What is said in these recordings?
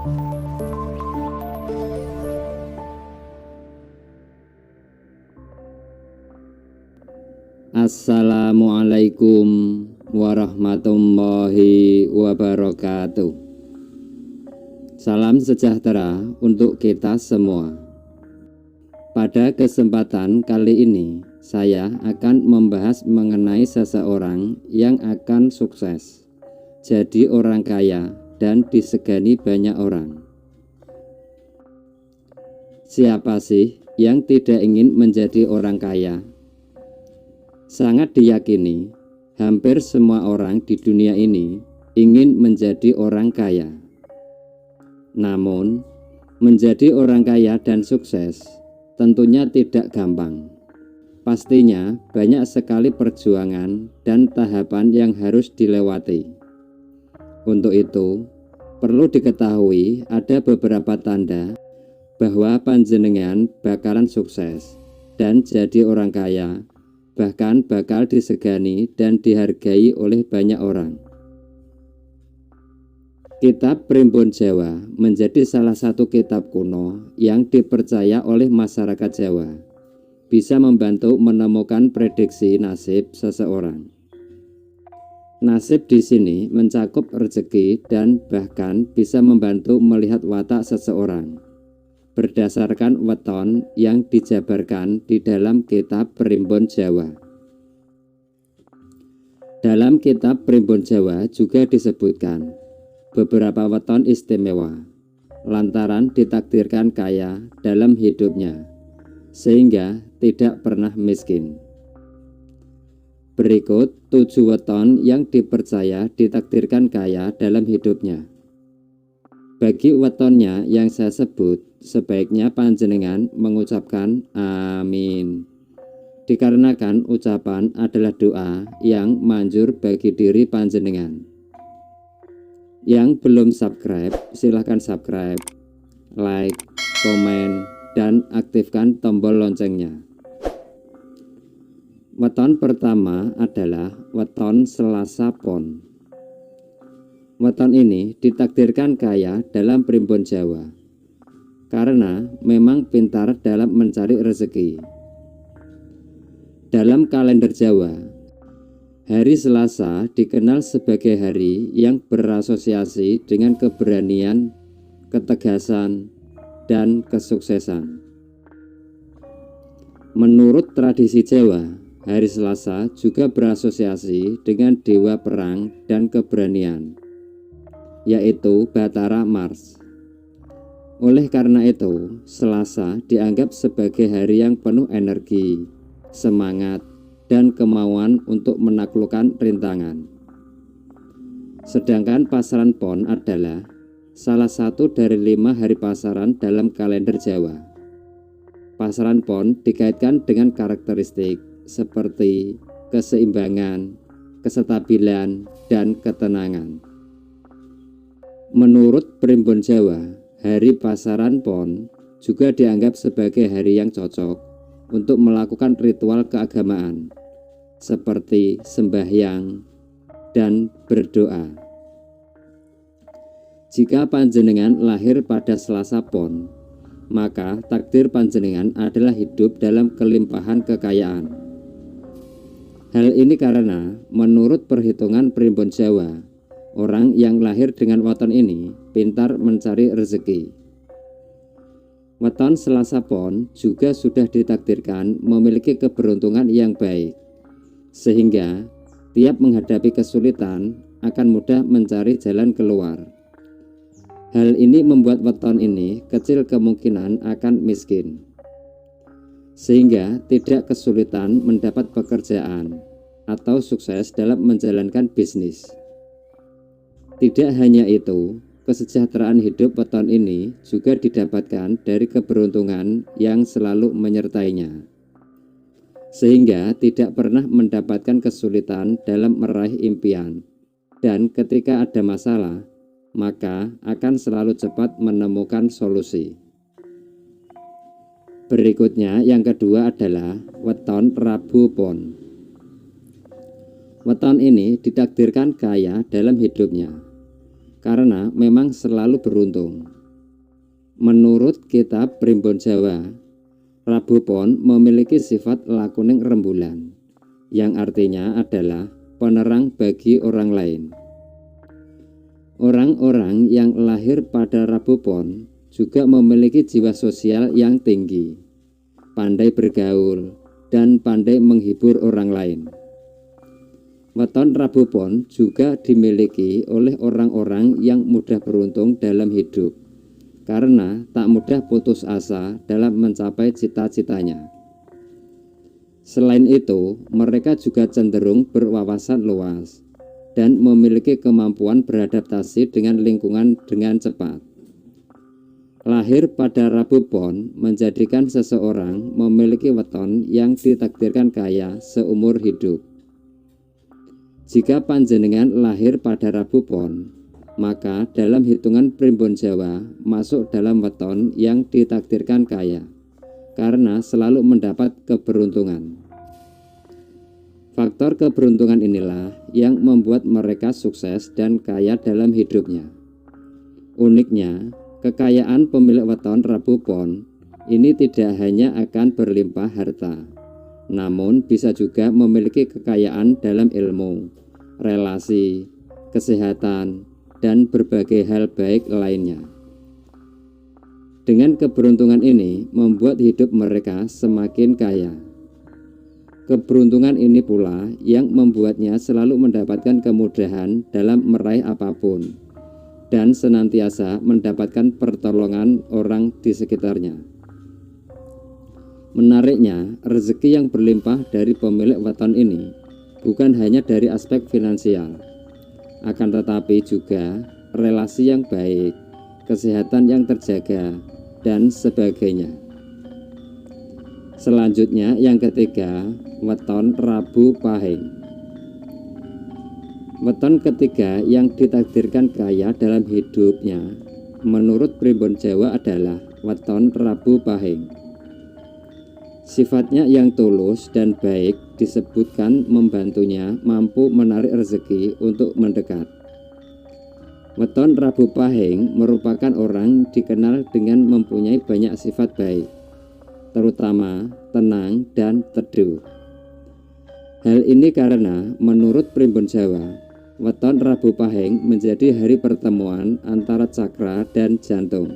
Assalamualaikum warahmatullahi wabarakatuh. Salam sejahtera untuk kita semua. Pada kesempatan kali ini, saya akan membahas mengenai seseorang yang akan sukses, jadi orang kaya dan disegani banyak orang. Siapa sih yang tidak ingin menjadi orang kaya? Sangat diyakini, hampir semua orang di dunia ini ingin menjadi orang kaya. Namun, menjadi orang kaya dan sukses tentunya tidak gampang. Pastinya banyak sekali perjuangan dan tahapan yang harus dilewati. Untuk itu, perlu diketahui ada beberapa tanda bahwa panjenengan bakalan sukses dan jadi orang kaya, bahkan bakal disegani dan dihargai oleh banyak orang. Kitab Primbon Jawa menjadi salah satu kitab kuno yang dipercaya oleh masyarakat Jawa, bisa membantu menemukan prediksi nasib seseorang. Nasib di sini mencakup rezeki dan bahkan bisa membantu melihat watak seseorang berdasarkan weton yang dijabarkan di dalam kitab Primbon Jawa. Dalam kitab Primbon Jawa juga disebutkan beberapa weton istimewa lantaran ditakdirkan kaya dalam hidupnya sehingga tidak pernah miskin. Berikut 7 weton yang dipercaya ditakdirkan kaya dalam hidupnya. Bagi wetonnya yang saya sebut, sebaiknya panjenengan mengucapkan amin, dikarenakan ucapan adalah doa yang manjur bagi diri panjenengan. Yang belum subscribe, silahkan subscribe, like, komen, dan aktifkan tombol loncengnya. Weton pertama adalah weton Selasa Pon. Weton ini ditakdirkan kaya dalam Primbon Jawa karena memang pintar dalam mencari rezeki. Dalam kalender Jawa, hari Selasa dikenal sebagai hari yang berasosiasi dengan keberanian, ketegasan, dan kesuksesan. Menurut tradisi Jawa, hari Selasa juga berasosiasi dengan dewa perang dan keberanian, yaitu Batara Mars. Oleh karena itu, Selasa dianggap sebagai hari yang penuh energi, semangat, dan kemauan untuk menaklukkan rintangan. Sedangkan pasaran Pon adalah salah satu dari 5 hari pasaran dalam kalender Jawa. Pasaran Pon dikaitkan dengan karakteristik seperti keseimbangan, kestabilan, dan ketenangan. Menurut Primbon Jawa, hari pasaran Pon juga dianggap sebagai hari yang cocok untuk melakukan ritual keagamaan seperti sembahyang dan berdoa. Jika panjenengan lahir pada Selasa Pon, maka takdir panjenengan adalah hidup dalam kelimpahan kekayaan. Hal ini karena menurut perhitungan Primbon Jawa, orang yang lahir dengan weton ini pintar mencari rezeki. Weton Selasa Pon juga sudah ditakdirkan memiliki keberuntungan yang baik, sehingga tiap menghadapi kesulitan akan mudah mencari jalan keluar. Hal ini membuat weton ini kecil kemungkinan akan miskin, sehingga tidak kesulitan mendapat pekerjaan atau sukses dalam menjalankan bisnis. Tidak hanya itu, kesejahteraan hidup weton ini juga didapatkan dari keberuntungan yang selalu menyertainya, sehingga tidak pernah mendapatkan kesulitan dalam meraih impian, dan ketika ada masalah, maka akan selalu cepat menemukan solusi. Berikutnya yang kedua adalah weton Rabu Pon. Weton ini ditakdirkan kaya dalam hidupnya. karena memang selalu beruntung. Menurut kitab Primbon Jawa, Rabu Pon memiliki sifat lakuning rembulan, yang artinya adalah penerang bagi orang lain. Orang-orang yang lahir pada Rabu Pon juga memiliki jiwa sosial yang tinggi, pandai bergaul, dan pandai menghibur orang lain. Weton Rabu Pon juga dimiliki oleh orang-orang yang mudah beruntung dalam hidup, karena tak mudah putus asa dalam mencapai cita-citanya. Selain itu, mereka juga cenderung berwawasan luas dan memiliki kemampuan beradaptasi dengan lingkungan dengan cepat. Lahir pada Rabu Pon menjadikan seseorang memiliki weton yang ditakdirkan kaya seumur hidup. Jika panjenengan lahir pada Rabu Pon, maka dalam hitungan Primbon Jawa masuk dalam weton yang ditakdirkan kaya, karena selalu mendapat keberuntungan. Faktor keberuntungan inilah yang membuat mereka sukses dan kaya dalam hidupnya. Uniknya, kekayaan pemilik weton Rabu Pon ini tidak hanya akan berlimpah harta, namun bisa juga memiliki kekayaan dalam ilmu, relasi, kesehatan, dan berbagai hal baik lainnya. Dengan keberuntungan ini membuat hidup mereka semakin kaya. Keberuntungan ini pula yang membuatnya selalu mendapatkan kemudahan dalam meraih apapun dan senantiasa mendapatkan pertolongan orang di sekitarnya. Menariknya, rezeki yang berlimpah dari pemilik weton ini bukan hanya dari aspek finansial, akan tetapi juga relasi yang baik, kesehatan yang terjaga, dan sebagainya. Selanjutnya yang ketiga, weton Rabu Pahing. Weton ketiga yang ditakdirkan kaya dalam hidupnya menurut Primbon Jawa adalah weton Rabu Pahing. Sifatnya yang tulus dan baik disebutkan membantunya mampu menarik rezeki untuk mendekat. Weton Rabu Pahing merupakan orang dikenal dengan mempunyai banyak sifat baik, terutama tenang dan teduh. Hal ini karena menurut Primbon Jawa, weton Rabu Pahing menjadi hari pertemuan antara cakra dan jantung.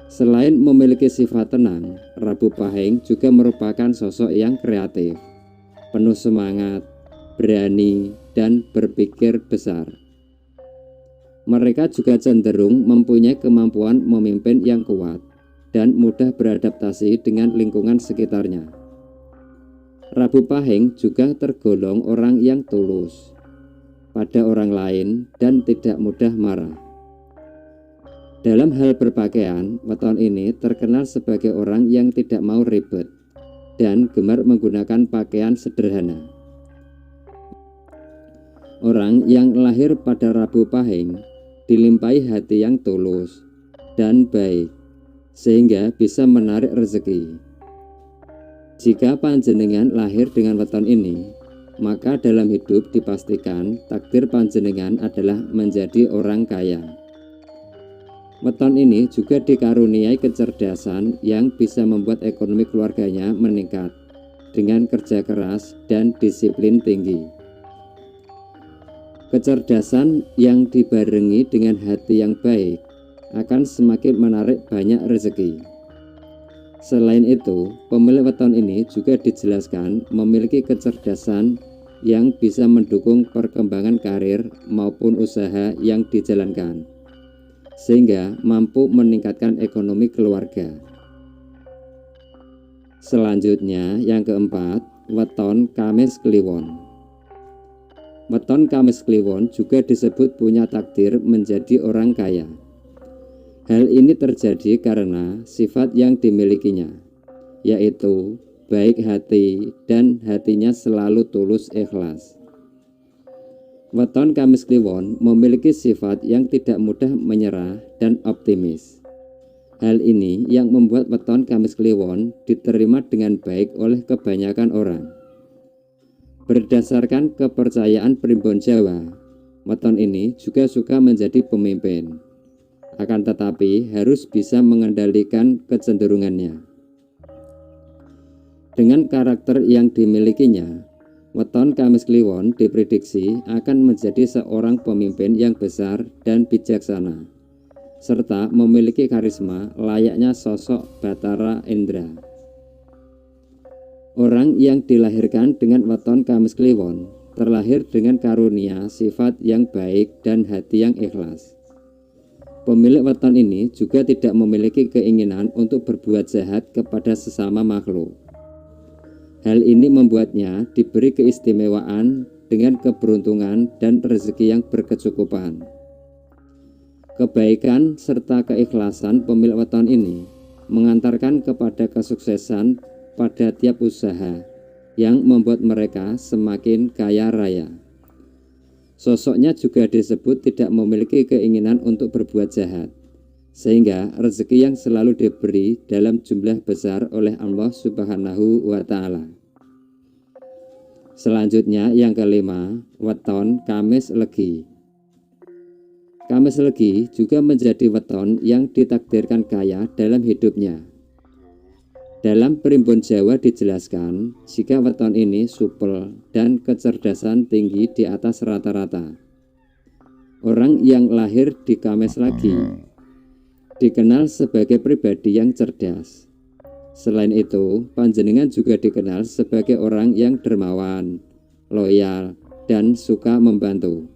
Selain memiliki sifat tenang, Rabu Pahing juga merupakan sosok yang kreatif, penuh semangat, berani, dan berpikir besar. Mereka juga cenderung mempunyai kemampuan memimpin yang kuat dan mudah beradaptasi dengan lingkungan sekitarnya. Rabu Pahing juga tergolong orang yang tulus pada orang lain dan tidak mudah marah. Dalam hal berpakaian, weton ini terkenal sebagai orang yang tidak mau ribet dan gemar menggunakan pakaian sederhana. Orang yang lahir pada Rabu Pahing dilimpahi hati yang tulus dan baik, sehingga bisa menarik rezeki. Jika panjenengan lahir dengan weton ini, maka dalam hidup dipastikan takdir panjenengan adalah menjadi orang kaya. Weton ini juga dikaruniai kecerdasan yang bisa membuat ekonomi keluarganya meningkat dengan kerja keras dan disiplin tinggi. Kecerdasan yang dibarengi dengan hati yang baik akan semakin menarik banyak rezeki. Selain itu, pemilik weton ini juga dijelaskan memiliki kecerdasan yang bisa mendukung perkembangan karir maupun usaha yang dijalankan, sehingga mampu meningkatkan ekonomi keluarga. Selanjutnya yang keempat, weton Kamis Kliwon. Weton Kamis Kliwon juga disebut punya takdir menjadi orang kaya. Hal ini terjadi karena sifat yang dimilikinya, yaitu baik hati dan hatinya selalu tulus ikhlas. Weton Kamis Kliwon memiliki sifat yang tidak mudah menyerah dan optimis. Hal ini yang membuat weton Kamis Kliwon diterima dengan baik oleh kebanyakan orang. Berdasarkan kepercayaan Primbon Jawa, weton ini juga suka menjadi pemimpin. Akan tetapi harus bisa mengendalikan kecenderungannya. Dengan karakter yang dimilikinya, weton Kamis Kliwon diprediksi akan menjadi seorang pemimpin yang besar dan bijaksana, serta memiliki karisma layaknya sosok Bathara Indra. Orang yang dilahirkan dengan weton Kamis Kliwon terlahir dengan karunia sifat yang baik dan hati yang ikhlas. Pemilik weton ini juga tidak memiliki keinginan untuk berbuat jahat kepada sesama makhluk. Hal ini membuatnya diberi keistimewaan dengan keberuntungan dan rezeki yang berkecukupan. Kebaikan serta keikhlasan pemilik weton ini mengantarkan kepada kesuksesan pada tiap usaha yang membuat mereka semakin kaya raya. Sosoknya juga disebut tidak memiliki keinginan untuk berbuat jahat, sehingga rezeki yang selalu diberi dalam jumlah besar oleh Allah Subhanahu wa Ta'ala. Selanjutnya yang kelima, weton Kamis Legi. Kamis Legi juga menjadi weton yang ditakdirkan kaya dalam hidupnya. Dalam Primbon Jawa dijelaskan, jika weton ini supel dan kecerdasan tinggi di atas rata-rata. Orang yang lahir di Kamis Legi dikenal sebagai pribadi yang cerdas. Selain itu, panjenengan juga dikenal sebagai orang yang dermawan, loyal, dan suka membantu.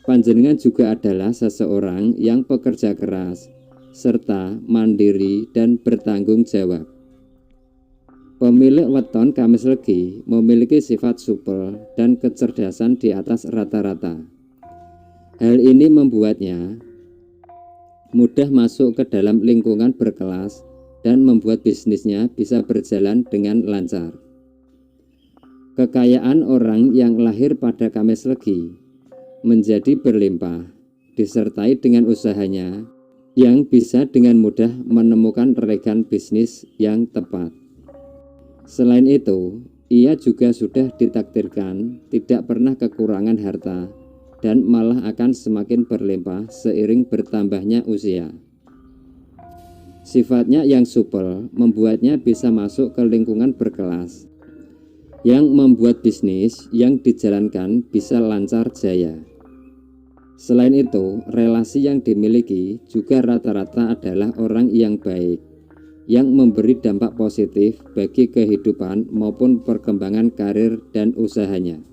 Panjenengan juga adalah seseorang yang pekerja keras, serta mandiri dan bertanggung jawab. Pemilik weton Kamis Legi memiliki sifat supel dan kecerdasan di atas rata-rata. Hal ini membuatnya mudah masuk ke dalam lingkungan berkelas dan membuat bisnisnya bisa berjalan dengan lancar. Kekayaan orang yang lahir pada Kamis Legi menjadi berlimpah, disertai dengan usahanya yang bisa dengan mudah menemukan rekan bisnis yang tepat. Selain itu, ia juga sudah ditakdirkan tidak pernah kekurangan harta dan malah akan semakin berlimpah seiring bertambahnya usia. Sifatnya yang supel membuatnya bisa masuk ke lingkungan berkelas, yang membuat bisnis yang dijalankan bisa lancar jaya. Selain itu, relasi yang dimiliki juga rata-rata adalah orang yang baik, yang memberi dampak positif bagi kehidupan maupun perkembangan karir dan usahanya.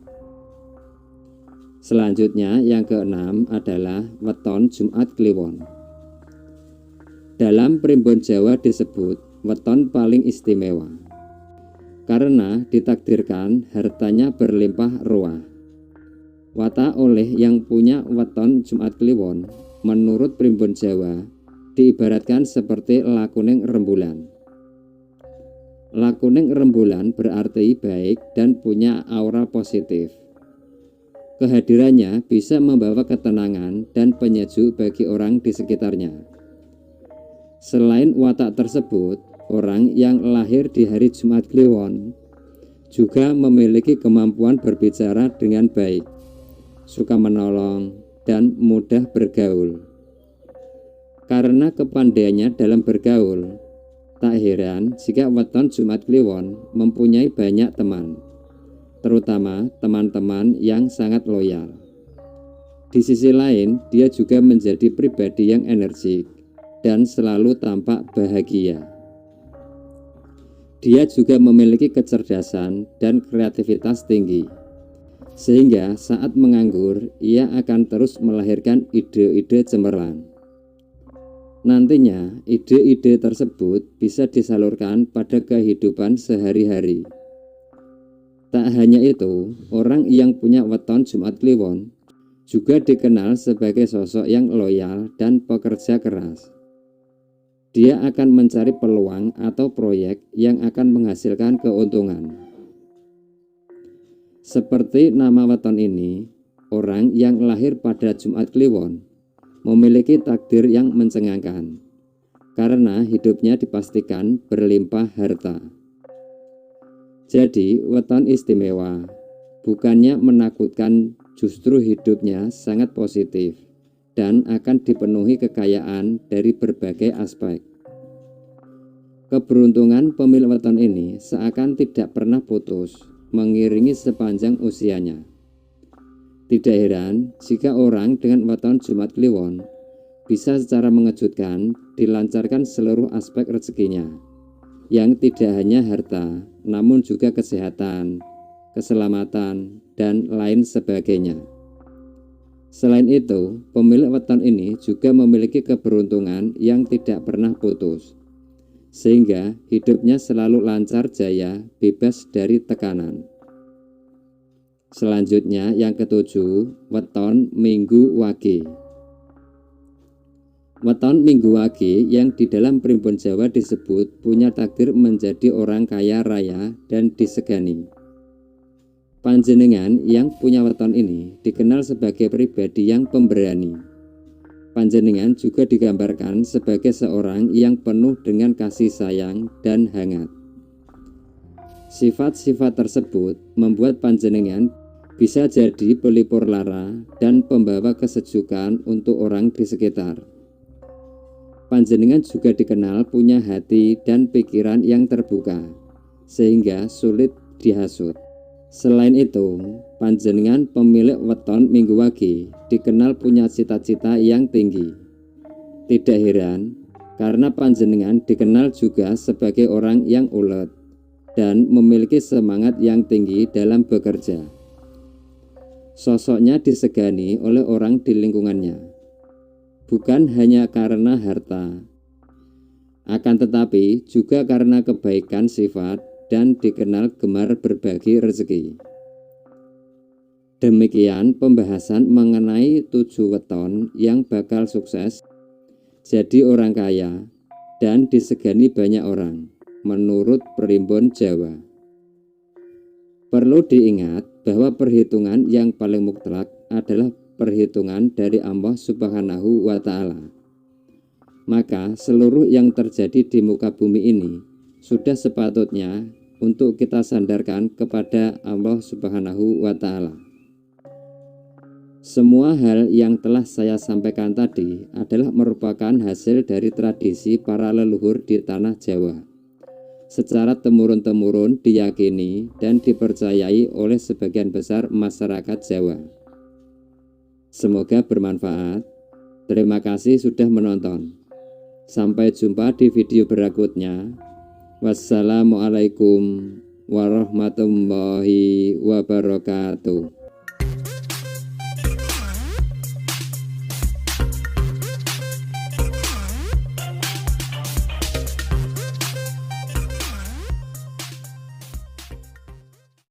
Selanjutnya yang keenam adalah weton Jumat Kliwon. Dalam Primbon Jawa disebut weton paling istimewa, karena ditakdirkan hartanya berlimpah ruah. Watak oleh yang punya weton Jumat Kliwon menurut Primbon Jawa diibaratkan seperti lakuning rembulan. Lakuning rembulan berarti baik dan punya aura positif. Kehadirannya bisa membawa ketenangan dan penyejuk bagi orang di sekitarnya. Selain watak tersebut, orang yang lahir di hari Jumat Kliwon juga memiliki kemampuan berbicara dengan baik, suka menolong, dan mudah bergaul. Karena kepandaiannya dalam bergaul, tak heran jika weton Jumat Kliwon mempunyai banyak teman, terutama teman-teman yang sangat loyal. Di sisi lain, dia juga menjadi pribadi yang energik dan selalu tampak bahagia. Dia juga memiliki kecerdasan dan kreativitas tinggi, sehingga saat menganggur, ia akan terus melahirkan ide-ide cemerlang. Nantinya, ide-ide tersebut bisa disalurkan pada kehidupan sehari-hari. Tak hanya itu, orang yang punya weton Jumat Kliwon juga dikenal sebagai sosok yang loyal dan pekerja keras. Dia akan mencari peluang atau proyek yang akan menghasilkan keuntungan. Seperti nama weton ini, orang yang lahir pada Jumat Kliwon memiliki takdir yang mencengangkan, karena hidupnya dipastikan berlimpah harta. Jadi, weton istimewa bukannya menakutkan justru hidupnya sangat positif dan akan dipenuhi kekayaan dari berbagai aspek. Keberuntungan pemilik weton ini seakan tidak pernah putus, mengiringi sepanjang usianya. Tidak heran jika orang dengan weton Jumat Kliwon bisa secara mengejutkan dilancarkan seluruh aspek rezekinya, yang tidak hanya harta, namun juga kesehatan, keselamatan, dan lain sebagainya. Selain itu, pemilik weton ini juga memiliki keberuntungan yang tidak pernah putus, sehingga hidupnya selalu lancar jaya, bebas dari tekanan. Selanjutnya yang ketujuh, weton Minggu Wage. Weton Minggu Wage yang di dalam primbon Jawa disebut punya takdir menjadi orang kaya raya dan disegani. Panjenengan yang punya weton ini dikenal sebagai pribadi yang pemberani. Panjenengan juga digambarkan sebagai seorang yang penuh dengan kasih sayang dan hangat. Sifat-sifat tersebut membuat panjenengan bisa jadi pelipur lara dan pembawa kesejukan untuk orang di sekitar. Panjenengan juga dikenal punya hati dan pikiran yang terbuka, sehingga sulit dihasut. Selain itu, panjenengan pemilik weton Minggu Wage dikenal punya cita-cita yang tinggi. Tidak heran, karena panjenengan dikenal juga sebagai orang yang ulet dan memiliki semangat yang tinggi dalam bekerja. Sosoknya disegani oleh orang di lingkungannya, bukan hanya karena harta, akan tetapi juga karena kebaikan sifat dan dikenal gemar berbagi rezeki. Demikian pembahasan mengenai 7 weton yang bakal sukses jadi orang kaya dan disegani banyak orang menurut primbon Jawa. Perlu diingat bahwa perhitungan yang paling mutlak adalah perhitungan dari Allah Subhanahu wa Ta'ala. Maka seluruh yang terjadi di muka bumi ini sudah sepatutnya untuk kita sandarkan kepada Allah Subhanahu wa Ta'ala. Semua hal yang telah saya sampaikan tadi adalah merupakan hasil dari tradisi para leluhur di tanah Jawa. Secara temurun-temurun diyakini dan dipercayai oleh sebagian besar masyarakat Jawa. Semoga bermanfaat. Terima kasih sudah menonton. Sampai jumpa di video berikutnya. Wassalamualaikum warahmatullahi wabarakatuh.